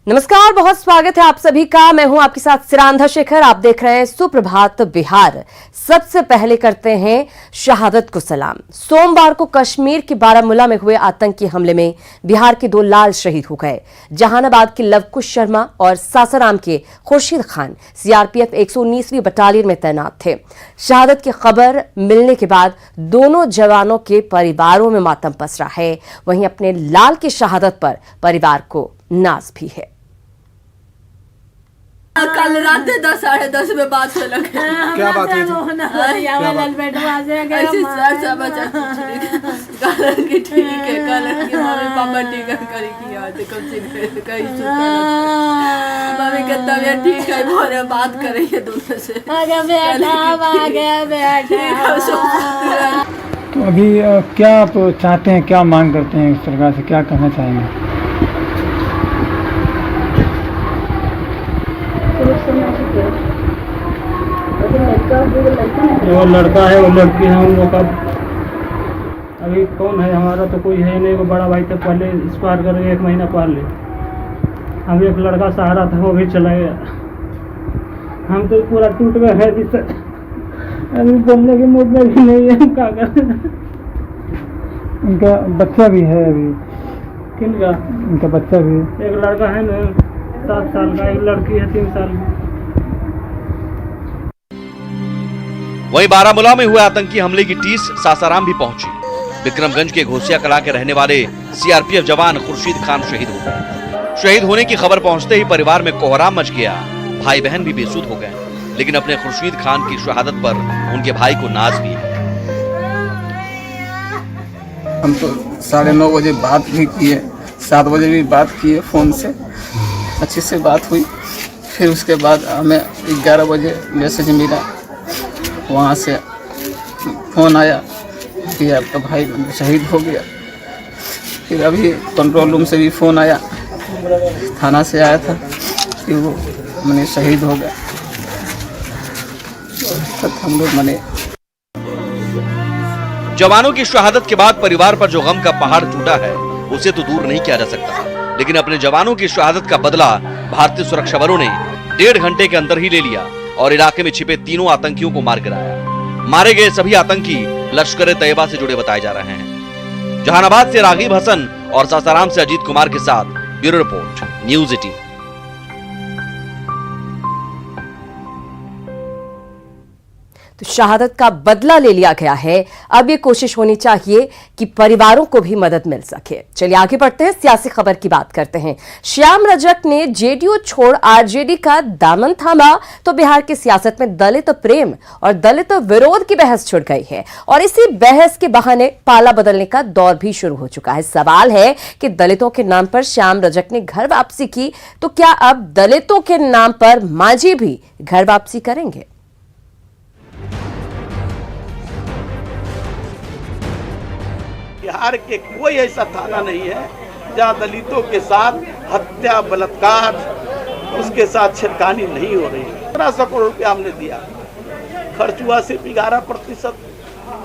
नमस्कार, बहुत स्वागत है आप सभी का। मैं हूं आपके साथ सिरांधा शेखर। आप देख रहे हैं सुप्रभात बिहार। सबसे पहले करते हैं शहादत को सलाम। सोमवार को कश्मीर के बारामूला में हुए आतंकी हमले में बिहार के 2 लाल शहीद हो गए। जहानाबाद के लवकुश शर्मा और सासाराम के खुर्शीद खान सीआरपीएफ 119वीं बटालियन में तैनात थे। शहादत की खबर मिलने के बाद दोनों जवानों के परिवारों में मातम पसरा है। वहीं अपने लाल की शहादत पर परिवार को नाज भी है। कल रात 10 साढ़े 10 में बात हो लगे। क्या बात हुई थी? ऐसी सर बचा कलर की ठीक है, कलर की मम्मी पापा ठीक है करी किया थे कब से कहीं मम्मी की तबीयत ठीक है, भोरे बात करेंगे दोनों से। तो अभी क्या आप चाहते हैं, क्या मांग करते हैं सरकार से, क्या कहना चाहेंगे? वो लड़का है, वो लड़की है, उन लोग का अभी कौन है? हमारा तो कोई है नहीं। वो बड़ा भाई तो पहले एक्सपायर कर गया 1 महीना पहले। अब एक लड़का सहारा था, वो भी चला गया। हम तो पूरा टूट गए हैं। अभी बोलने के मूड में भी नहीं है। क्या करें? उनका बच्चा भी है अभी। किनका? उनका बच्चा भी। एक लड़का है ना 7 साल का, एक लड़की है 3 साल की। वहीं बारामूला में हुए आतंकी हमले की टीस सासाराम भी पहुंची। विक्रमगंज के घोसिया कला के रहने वाले सीआरपीएफ जवान खुर्शीद खान शहीद हो गए। शहीद होने की खबर पहुंचते ही परिवार में कोहराम मच गया। भाई बहन भी बेसुध हो गए, लेकिन अपने खुर्शीद खान की शहादत पर उनके भाई को नाज भी है। हम तो 9:30 बजे बात भी किए, 7 बजे भी बात किए, फोन से अच्छे से बात हुई। फिर उसके बाद हमें 11 बजे मैसेज मिला, वहाँ से फ़ोन आया कि आपका भाई शहीद हो गया। फिर अभी कंट्रोल रूम से भी फ़ोन आया, थाना से आया था कि वो मैंने शहीद हो गया। तब हम लोग मैंने जवानों की शहादत के बाद परिवार पर जो गम का पहाड़ टूटा है उसे तो दूर नहीं किया जा सकता, लेकिन अपने जवानों की शहादत का बदला भारतीय सुरक्षा बलों ने 1.5 घंटे के अंदर ही ले लिया और इलाके में छिपे 3 आतंकियों को मार गिराया। मारे गए सभी आतंकी लश्कर तैयबा से जुड़े बताए जा रहे हैं। जहानाबाद से रागिब हसन और सासाराम से अजीत कुमार के साथ ब्यूरो रिपोर्ट, न्यूज़ 18। तो शहादत का बदला ले लिया गया है। अब ये कोशिश होनी चाहिए कि परिवारों को भी मदद मिल सके। चलिए आगे बढ़ते हैं, सियासी खबर की बात करते हैं। श्याम रजक ने जेडीयू छोड़ आरजेडी का दामन थामा तो बिहार की सियासत में दलित प्रेम और दलित विरोध की बहस छिड़ गई है और इसी बहस के बहाने पाला बदलने का दौर भी शुरू हो चुका है। सवाल है कि दलितों के नाम पर श्याम रजक ने घर वापसी की, तो क्या अब दलितों के नाम पर मांझी भी घर वापसी करेंगे? बिहार के कोई ऐसा थाना नहीं है जहां दलितों के साथ हत्या, बलात्कार, उसके साथ छेड़खानी नहीं हो रही है। 1500 करोड़ रुपया हमने दिया, खर्च हुआ सिर्फ 11%।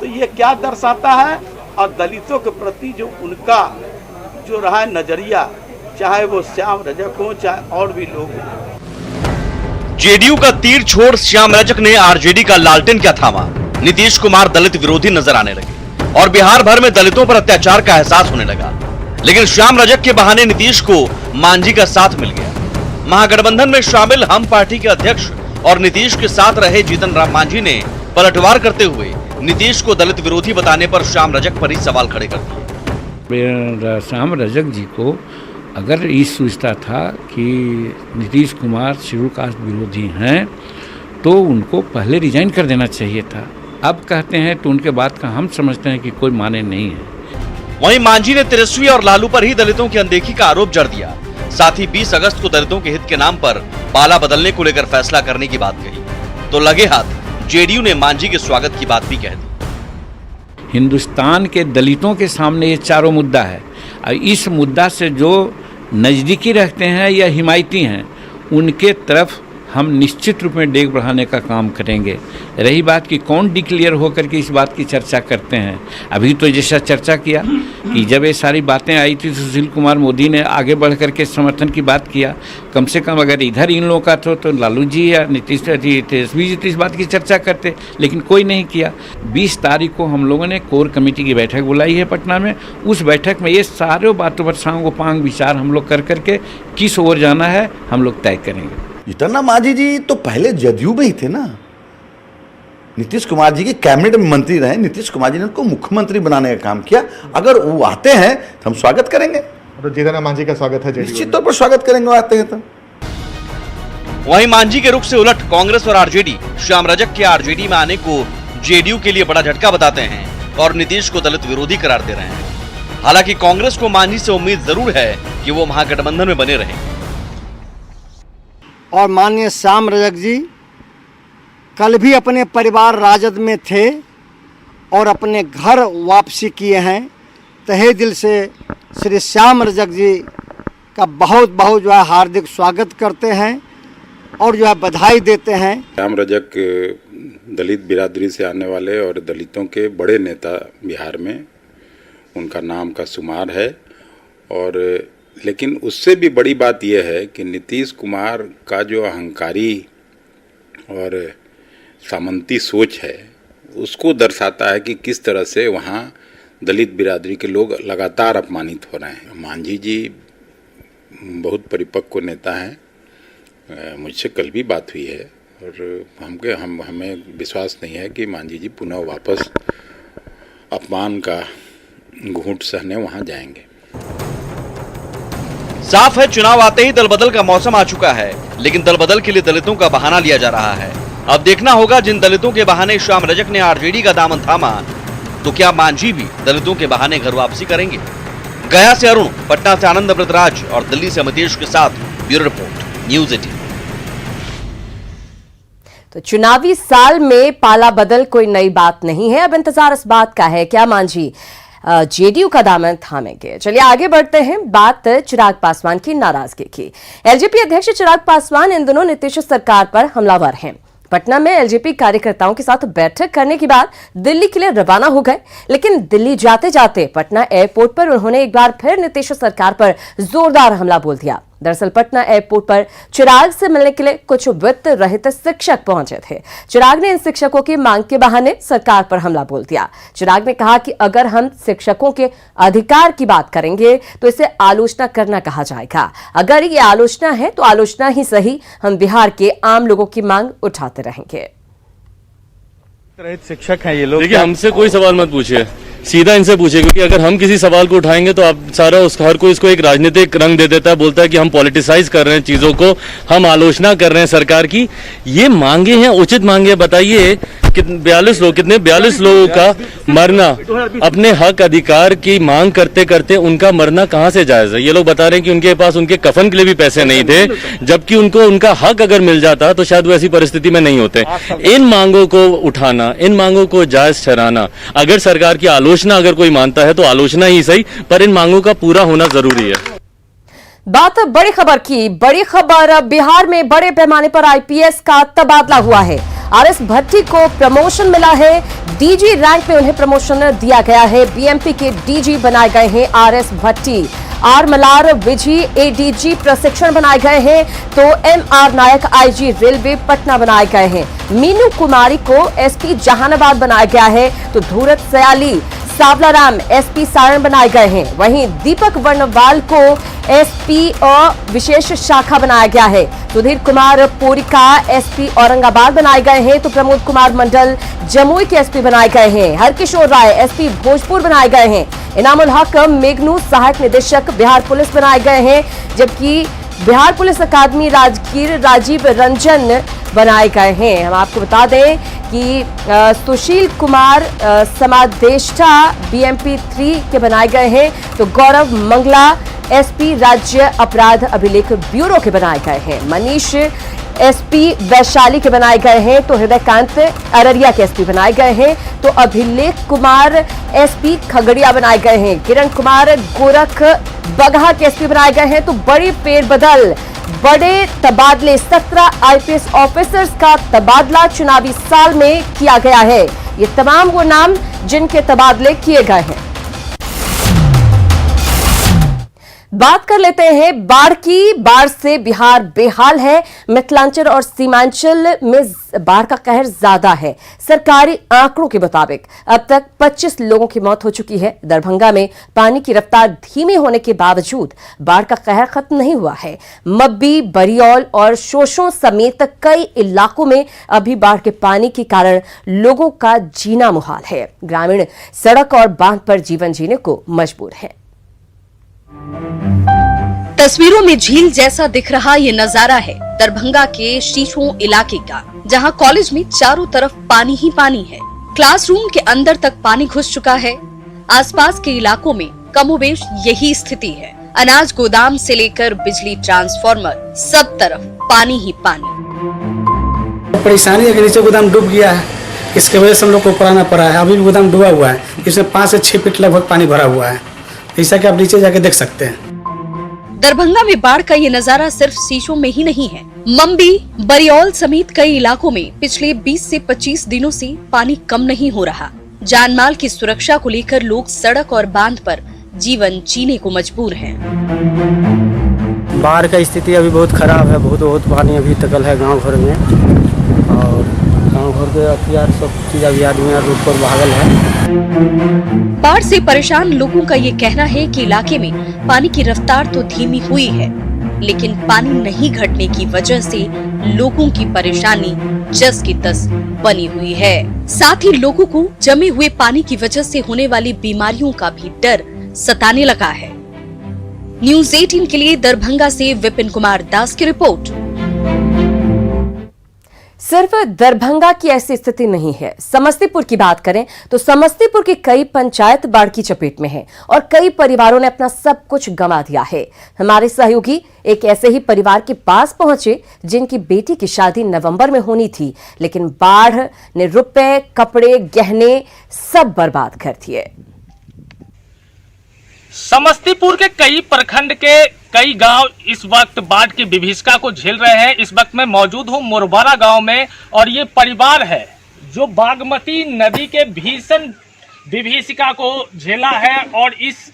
तो ये क्या दर्शाता है? और दलितों के प्रति जो उनका जो रहा है नजरिया, चाहे वो श्याम रजक हो चाहे और भी लोग हो। जेडीयू का तीर छोड़ श्याम रजक ने आरजेडी का लालटेन क्या थामा। नीतीश कुमार दलित विरोधी नजर आने लगे और बिहार भर में दलितों पर अत्याचार का एहसास होने लगा। लेकिन श्याम रजक के बहाने नीतीश को मांझी का साथ मिल गया। महागठबंधन में शामिल हम पार्टी के अध्यक्ष और नीतीश के साथ रहे जीतन राम मांझी ने पलटवार करते हुए नीतीश को दलित विरोधी बताने पर श्याम रजक पर ही सवाल खड़े कर दिए। श्याम रजक जी को अगर ये सोचता था कि नीतीश कुमार शेड्यूल कास्ट विरोधी हैं तो उनको पहले रिजाइन कर देना चाहिए था। अब कहते हैं तो उनके बात का हम समझते हैं कि कोई माने नहीं है। वहीं मांझी ने तेजस्वी और लालू पर ही दलितों की अनदेखी का आरोप जड़ दिया। साथ ही 20 अगस्त को दलितों के हित के नाम पर पाला बदलने को लेकर फैसला करने की बात कही तो लगे हाथ जेडीयू ने मांझी के स्वागत की बात भी कह दी। हिंदुस्तान के दलितों के सामने ये चारों मुद्दा है और इस मुद्दा से जो नजदीकी रखते हैं या हिमायती हैं उनके तरफ हम निश्चित रूप में डेग बढ़ाने का काम करेंगे। रही बात कि कौन डिक्लेयर होकर के इस बात की चर्चा करते हैं, अभी तो जैसा चर्चा किया कि जब ये सारी बातें आई थी तो सुशील कुमार मोदी ने आगे बढ़ करके समर्थन की बात किया। कम से कम अगर इधर इन लोगों का तो लालू जी या नीतीश तेजस्वी जी तो इस बात की चर्चा करते, लेकिन कोई नहीं किया। 20 तारीख को हम लोगों ने कोर कमेटी की बैठक बुलाई है पटना में। उस बैठक में ये सारे बातों पर सांगोपांग विचार हम लोग कर करके किस ओर जाना है हम लोग तय करेंगे। जीतन राम मांझी जी तो पहले जदयू में ही थे ना, नीतीश कुमार जी के कैबिनेट में मंत्री रहे। नीतीश कुमार जी ने उनको मुख्यमंत्री बनाने का काम किया। अगर वो आते हैं तो हम स्वागत करेंगे। तो जीतन राम मांझी का स्वागत है, निश्चित तौर पर स्वागत करेंगे वो आते हैं तो। वहीं मांझी के रुख से उलट कांग्रेस और आरजेडी श्याम रजक के आरजेडी में आने को जेडीयू के लिए बड़ा झटका बताते हैं और नीतीश को दलित विरोधी करार दे रहे हैं। हालांकि कांग्रेस को मांझी से उम्मीद जरूर है कि वो महागठबंधन में बने रहेंगे। और माननीय श्याम रजक जी कल भी अपने परिवार राजद में थे और अपने घर वापसी किए हैं। तहे दिल से श्री श्याम रजक जी का बहुत बहुत जो है हार्दिक स्वागत करते हैं और जो है बधाई देते हैं। श्याम रजक दलित बिरादरी से आने वाले और दलितों के बड़े नेता बिहार में, उनका नाम का शुमार है। और लेकिन उससे भी बड़ी बात यह है कि नीतीश कुमार का जो अहंकारी और सामंती सोच है उसको दर्शाता है कि किस तरह से वहाँ दलित बिरादरी के लोग लगातार अपमानित हो रहे हैं। मांझी जी बहुत परिपक्व नेता हैं। मुझसे कल भी बात हुई है और हमें विश्वास नहीं है कि मांझी जी पुनः वापस अपमान का घूंट सहने वहाँ जाएंगे। साफ है, चुनाव आते ही दल बदल का मौसम आ चुका है, लेकिन दल बदल के लिए दलितों का बहाना लिया जा रहा है। अब देखना होगा जिन दलितों के बहाने श्याम रजक ने आरजेडी का दामन थामा, तो क्या मांझी भी दलितों के बहाने घर वापसी करेंगे। गया से अरुण, पटना से आनंद अमृतराज और दिल्ली से अमितेश के साथ ब्यूरो रिपोर्ट, न्यूज़ 18। तो चुनावी साल में पाला बदल कोई नई बात नहीं है। अब इंतजार इस बात का है क्या मांझी जेडीयू का दामन थामेंगे। चलिए आगे बढ़ते हैं। बात चिराग पासवान की नाराजगी की। एलजेपी अध्यक्ष चिराग पासवान इन दिनों नीतीश सरकार पर हमलावर हैं। पटना में एलजेपी कार्यकर्ताओं के साथ बैठक करने के बाद दिल्ली के लिए रवाना हो गए, लेकिन दिल्ली जाते जाते पटना एयरपोर्ट पर उन्होंने एक बार फिर नीतीश सरकार पर जोरदार हमला बोल दिया। दरअसल पटना एयरपोर्ट पर चिराग से मिलने के लिए कुछ वित्त रहित शिक्षक पहुंचे थे। चिराग ने इन शिक्षकों की मांग के बहाने सरकार पर हमला बोल दिया। चिराग ने कहा कि अगर हम शिक्षकों के अधिकार की बात करेंगे तो इसे आलोचना करना कहा जाएगा। अगर ये आलोचना है तो आलोचना ही सही, हम बिहार के आम लोगों की मांग उठाते रहेंगे। शिक्षक हैं ये लोग। देखिए, हमसे कोई सवाल मत पूछिए, सीधा इनसे पूछिए, क्योंकि अगर हम किसी सवाल को उठाएंगे तो आप सारा हर कोई इसको एक राजनीतिक रंग दे देता है, बोलता है कि हम पॉलिटिसाइज कर रहे हैं चीजों को, हम आलोचना कर रहे हैं सरकार की। ये मांगे हैं, उचित मांगे। बताइए कितने 42 लोगों का मरना, अपने हक अधिकार की मांग करते करते उनका मरना कहाँ से जायज है। ये लोग बता रहे हैं कि उनके पास उनके कफन के लिए भी पैसे नहीं थे, जबकि उनको उनका हक अगर मिल जाता तो शायद वो ऐसी परिस्थिति में नहीं होते। इन मांगों को उठाना, इन मांगों को जायज ठहराना, अगर सरकार की आलोचना अगर कोई मानता है तो आलोचना ही सही, पर इन मांगों का पूरा होना जरूरी है। बात बड़ी खबर की। बड़ी खबर, बिहार में बड़े पैमाने पर आईपीएस का तबादला हुआ है। आरएस भट्टी को प्रमोशन मिला है। डीजी रैंक में उन्हें प्रमोशन दिया गया है। बीएमपी के डीजी बनाए गए हैं RS Bhatti. R Malar Vizhi ADG प्रशिक्षण बनाए गए हैं, तो MR Nayak IG railway Patna बनाए गए हैं। मीनू कुमारी को एसपी जहानाबाद बनाया गया है, तो धूरत सयाली सावलाराम एसपी सारण बनाए गए हैं। वहीं दीपक वर्णवाल को एसपी विशेष शाखा बनाया गया है। सुधीर कुमार पोरिका एसपी औरंगाबाद बनाए गए हैं, तो प्रमोद कुमार मंडल जमुई के एसपी बनाए गए हैं। हरकिशोर राय एसपी भोजपुर बनाए गए हैं। इनामुल हक मेघनू सहायक निदेशक बिहार पुलिस बनाए गए हैं, जबकि बिहार पुलिस अकादमी राजगीर राजीव रंजन बनाए गए हैं। हम आपको बता दें कि सुशील कुमार समादेष्टा बीएमपी 3 के बनाए गए हैं, तो गौरव मंगला एसपी राज्य अपराध अभिलेख ब्यूरो के बनाए गए हैं। मनीष एसपी वैशाली के बनाए गए हैं, तो हृदयकांत अररिया के एसपी बनाए गए हैं, तो अभिलेख कुमार एसपी खगड़िया बनाए गए हैं। किरण कुमार गोरख बगहा के एसपी बनाए गए हैं। तो बड़ी फेरबदल बड़े तबादले 17 आईपीएस ऑफिसर्स का तबादला चुनावी साल में किया गया है। ये तमाम वो नाम जिनके तबादले किए गए हैं। बात कर लेते हैं बाढ़ की। बाढ़ से बिहार बेहाल है। मिथिलांचल और सीमांचल में बाढ़ का कहर ज्यादा है। सरकारी आंकड़ों के मुताबिक अब तक 25 लोगों की मौत हो चुकी है। दरभंगा में पानी की रफ्तार धीमी होने के बावजूद बाढ़ का कहर खत्म नहीं हुआ है। मब्बी, बरियौल और शोशों समेत कई इलाकों में अभी बाढ़ के पानी के कारण लोगों का जीना मुहाल है। ग्रामीण सड़क और बांध पर जीवन जीने को मजबूर है। तस्वीरों में झील जैसा दिख रहा ये नजारा है दरभंगा के शीशों इलाके का, जहां कॉलेज में चारों तरफ पानी ही पानी है। क्लासरूम के अंदर तक पानी घुस चुका है। आसपास के इलाकों में कमोबेश यही स्थिति है। अनाज गोदाम से लेकर बिजली ट्रांसफार्मर, सब तरफ पानी ही पानी। परेशानी है कि नीचे गोदाम डूब गया है, इसके वजह से हम लोग को पढ़ाना पड़ा है। अभी भी गोदाम डूबा हुआ है, इसमें 5 से 6 फीट लगभग पानी भरा हुआ है, ऐसा कि आप नीचे जाके देख सकते हैं। दरभंगा में बाढ़ का ये नजारा सिर्फ शीशों में ही नहीं है। मम्बी, बरियौल समेत कई इलाकों में पिछले 20 से 25 दिनों से पानी कम नहीं हो रहा। जानमाल की सुरक्षा को लेकर लोग सड़क और बांध पर जीवन जीने को मजबूर हैं। बाढ़ का स्थिति अभी बहुत खराब है। बहुत पानी अभी तकल है गांव भर में, और गांव भर के हथियार सब चीज अभी आदमी रोड पर भागल है। बाढ़ से परेशान लोगों का ये कहना है कि इलाके में पानी की रफ्तार तो धीमी हुई है, लेकिन पानी नहीं घटने की वजह से लोगों की परेशानी जस की तस बनी हुई है। साथ ही लोगों को जमे हुए पानी की वजह से होने वाली बीमारियों का भी डर सताने लगा है। न्यूज़ 18 के लिए दरभंगा से विपिन कुमार दास की रिपोर्ट। सिर्फ दरभंगा की ऐसी स्थिति नहीं है। समस्तीपुर की बात करें तो समस्तीपुर की कई पंचायत बाढ़ की चपेट में है और कई परिवारों ने अपना सब कुछ गंवा दिया है। हमारे सहयोगी एक ऐसे ही परिवार के पास पहुंचे जिनकी बेटी की शादी नवंबर में होनी थी, लेकिन बाढ़ ने रुपए, कपड़े, गहने सब बर्बाद कर दिए। समस्तीपुर के कई प्रखंड के कई गांव इस वक्त बाढ़ की विभीषिका को झेल रहे हैं। इस वक्त मैं मौजूद हूं मोरवारा गांव में, और ये परिवार है जो बागमती नदी के भीषण विभीषिका को झेला है, और इस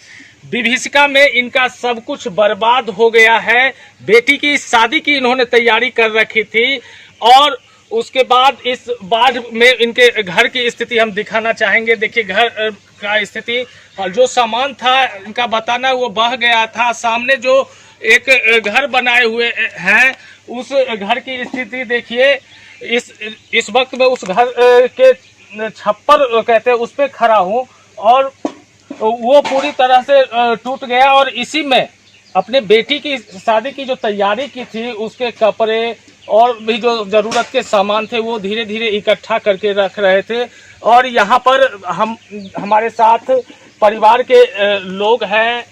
विभीषिका में इनका सब कुछ बर्बाद हो गया है। बेटी की शादी की इन्होंने तैयारी कर रखी थी, और उसके बाद इस बाढ़ में इनके घर की स्थिति हम दिखाना चाहेंगे। देखिए घर का स्थिति, जो सामान था इनका बताना वो बह गया था। सामने जो एक घर बनाए हुए हैं उस घर की स्थिति देखिए। इस वक्त मैं उस घर के छप्पर कहते हैं उस पे खड़ा हूँ, और वो पूरी तरह से टूट गया। और इसी में अपने बेटी की शादी की जो तैयारी की थी उसके कपड़े और भी जो जरूरत के सामान थे वो धीरे धीरे इकट्ठा करके रख रहे थे। और यहाँ पर हमारे साथ परिवार के लोग हैं।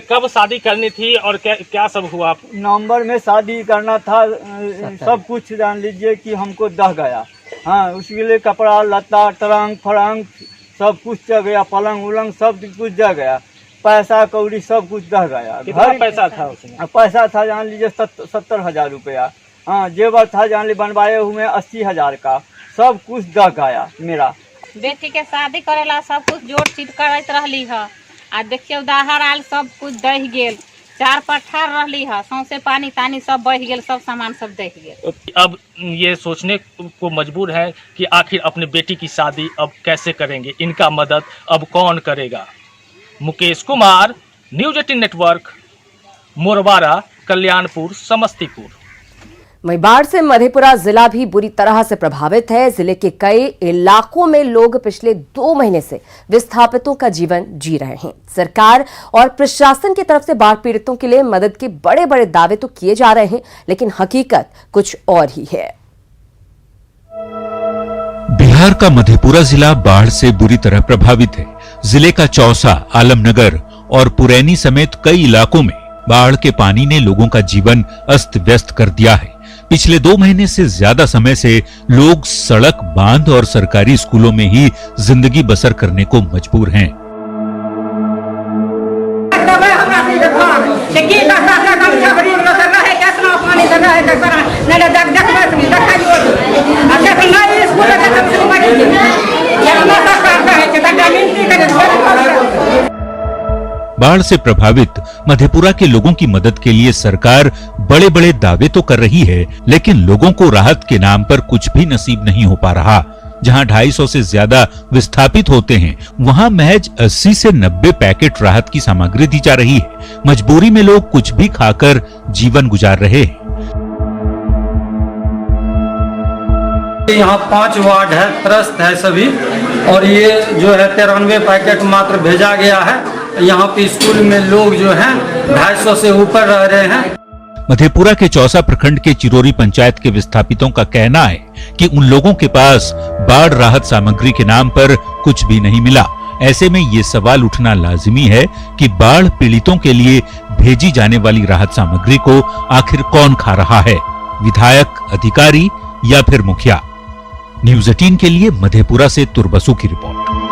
कब शादी करनी थी और क्या सब हुआ? नवंबर में शादी करना था। सब कुछ जान लीजिए कि हमको दह गया। हाँ, उसके लिए कपड़ा लत्ता टरंग फरंग सब कुछ जल गया, पलंग उलंग सब कुछ जल गया, पैसा कौड़ी सब कुछ दह गया। कितना पैसा था उसमें? पैसा था जान लीजिए 70,000 रुपया। हाँ, जेवर था जान ली बनवाए हुए 80,000 का, सब कुछ दह गया। मेरा बेटी के शादी करेला सब कुछ जोड़ चीट करत रहली है, आ देखिए उदाहर आल सब कुछ दह गेल। 4 पठार रहली है, सौंसे पानी तानी सब बह गेल, सब सामान सब दह गेल। अब ये सोचने को मजबूर है कि आखिर अपनी बेटी की शादी अब कैसे करेंगे, इनका मदद अब कौन करेगा। Mukesh Kumar, news 18 network, Morwara, Kalyanpur, Samastipur. वहीं बाढ़ से मधेपुरा जिला भी बुरी तरह से प्रभावित है। जिले के कई इलाकों में लोग पिछले 2 महीने से विस्थापितों का जीवन जी रहे हैं। सरकार और प्रशासन की तरफ से बाढ़ पीड़ितों के लिए मदद के बड़े बड़े दावे तो किए जा रहे हैं, लेकिन हकीकत कुछ और ही है। बिहार का मधेपुरा जिला बाढ़ से बुरी तरह प्रभावित है। जिले का चौसा, आलमनगर और पुरैनी समेत कई इलाकों में बाढ़ के पानी ने लोगों का जीवन अस्त व्यस्त कर दिया है। पिछले 2 महीने से ज्यादा समय से लोग सड़क, बांध और सरकारी स्कूलों में ही जिंदगी बसर करने को मजबूर हैं। पानी लगा है करा न देख नहीं देखा जो आ देख नहीं स्कूल का सब पानी ये ना सरकार का है कि जमीन की करे। बाढ़ से प्रभावित मधेपुरा के लोगों की मदद के लिए सरकार बड़े बड़े दावे तो कर रही है, लेकिन लोगों को राहत के नाम पर कुछ भी नसीब नहीं हो पा रहा। जहां 250 से ज्यादा विस्थापित होते हैं, वहां महज 80 से 90 पैकेट राहत की सामग्री दी जा रही है। मजबूरी में लोग कुछ भी खाकर जीवन गुजार रहे हैं। यहाँ 5 वार्ड है, त्रस्त है सभी, और ये जो है 93 पैकेट मात्र भेजा गया है। यहाँ पे स्कूल में लोग जो हैं 250 से ऊपर रह रहे हैं। मधेपुरा के चौसा प्रखंड के चिरोरी पंचायत के विस्थापितों का कहना है कि उन लोगों के पास बाढ़ राहत सामग्री के नाम पर कुछ भी नहीं मिला। ऐसे में ये सवाल उठना लाजिमी है कि बाढ़ पीड़ितों के लिए भेजी जाने वाली राहत सामग्री को आखिर कौन खा रहा है, विधायक, अधिकारी या फिर मुखिया। न्यूज़ 18 के लिए मधेपुरा से तुरबसु की रिपोर्ट।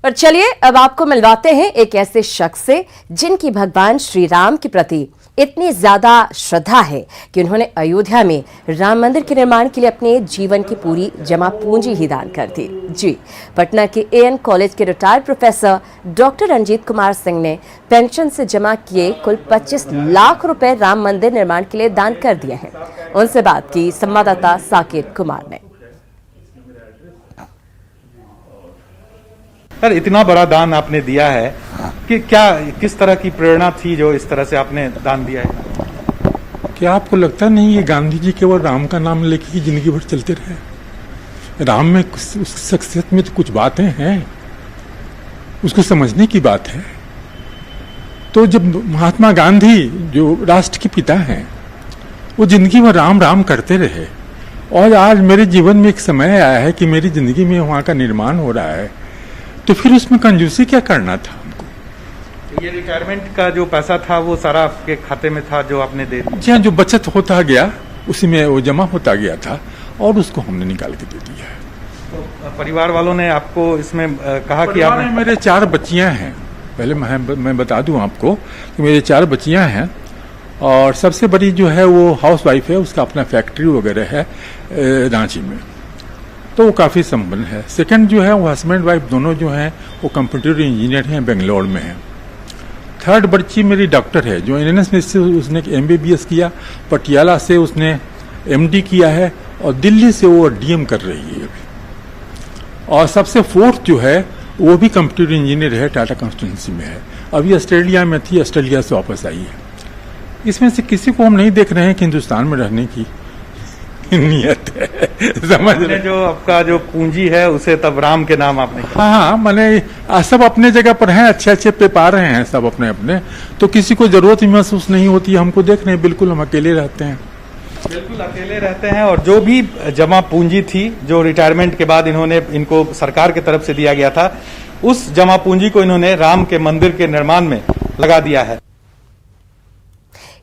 और चलिए अब आपको मिलवाते हैं एक ऐसे शख्स से जिनकी भगवान श्री राम के प्रति इतनी ज्यादा श्रद्धा है कि उन्होंने अयोध्या में राम मंदिर के निर्माण के लिए अपने जीवन की पूरी जमा पूंजी ही दान कर दी। जी, पटना के एएन कॉलेज के retired professor doctor Ranjit Kumar Singh ने पेंशन से जमा किए कुल 25 लाख रुपए राम मंदिर निर्माण के लिए दान कर दिए हैं। उनसे बात की संवाददाता साकिब कुमार ने। सर, इतना बड़ा दान आपने दिया है कि किस तरह की प्रेरणा थी जो इस तरह से आपने दान दिया है? क्या आपको लगता नहीं ये गांधी जी केवल राम का नाम लेके ही जिंदगी भर चलते रहे? राम में उस शख्सियत में तो कुछ बातें हैं, उसको समझने की बात है। तो जब महात्मा गांधी जो राष्ट्र के पिता हैं, वो जिंदगी भर राम राम करते रहे, और आज मेरे जीवन में एक समय आया है कि मेरी जिंदगी में वहाँ का निर्माण हो रहा है, तो फिर उसमें कंजूसी क्या करना था हमको? ये रिटायरमेंट का जो पैसा था वो सारा आपके खाते में था जो आपने दे दिया? जी हाँ, जो बचत होता गया उसी में वो जमा होता गया था और उसको हमने निकाल के दे दिया है। तो परिवार वालों ने आपको इसमें कहा कि आप? मेरे 4 बच्चियां हैं। पहले मैं बता दूं आपको कि मेरे 4 बच्चियां हैं, और सबसे बड़ी जो है वो हाउस वाइफ है, उसका अपना फैक्ट्री वगैरह है रांची में, तो वो काफ़ी संपन्न है। सेकंड जो है वो हस्बैंड वाइफ दोनों जो हैं वो कंप्यूटर इंजीनियर हैं, बेंगलोर में हैं। थर्ड बच्ची मेरी डॉक्टर है, जो एनएस में से उसने MBBS किया, पटियाला से उसने MD किया है, और दिल्ली से वो DM कर रही है अभी। और सबसे फोर्थ जो है वो भी कंप्यूटर इंजीनियर है, टाटा कंस्टिट्यूंसी में है, अभी ऑस्ट्रेलिया में थी, ऑस्ट्रेलिया से वापस आई है। इसमें से किसी को हम नहीं देख रहे हैं कि हिंदुस्तान में रहने की नियत है, समझ रहे? जो आपका जो पूंजी है उसे तब राम के नाम आपने? हाँ, मैंने सब अपने जगह पर हैं, अच्छे अच्छे पे पा रहे हैं सब अपने अपने, तो किसी को जरूरत ही महसूस नहीं होती। हमको देख रहे हैं, बिल्कुल हम अकेले रहते हैं। बिल्कुल अकेले रहते हैं। और जो भी जमा पूंजी थी जो रिटायरमेंट के बाद इनको सरकार की तरफ से दिया गया था, उस जमा पूंजी को इन्होंने राम के मंदिर के निर्माण में लगा दिया है।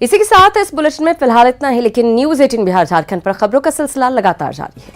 इसी के साथ इस बुलेटिन में फिलहाल इतना ही, लेकिन न्यूज़ 18 बिहार झारखंड पर खबरों का सिलसिला लगातार जारी है।